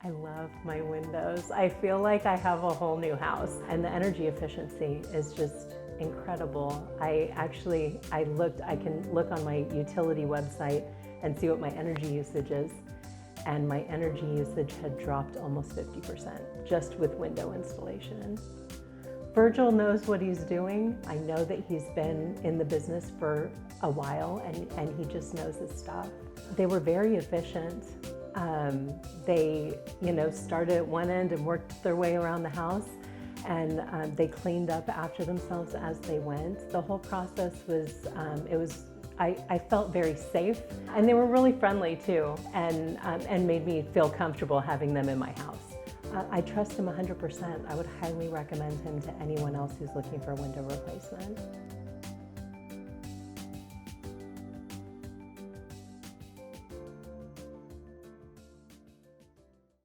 I love my windows. I feel like I have a whole new house, and the energy efficiency is just incredible. I can look on my utility website and see what my energy usage is, and my energy usage had dropped almost 50% just with window installation. Virgil knows what he's doing. I know that he's been in the business for a while, and he just knows his stuff. They were very efficient. They started at one end and worked their way around the house, and they cleaned up after themselves as they went. The whole process was, I felt very safe, and they were really friendly too, and made me feel comfortable having them in my house. I trust him 100%. I would highly recommend him to anyone else who's looking for a window replacement.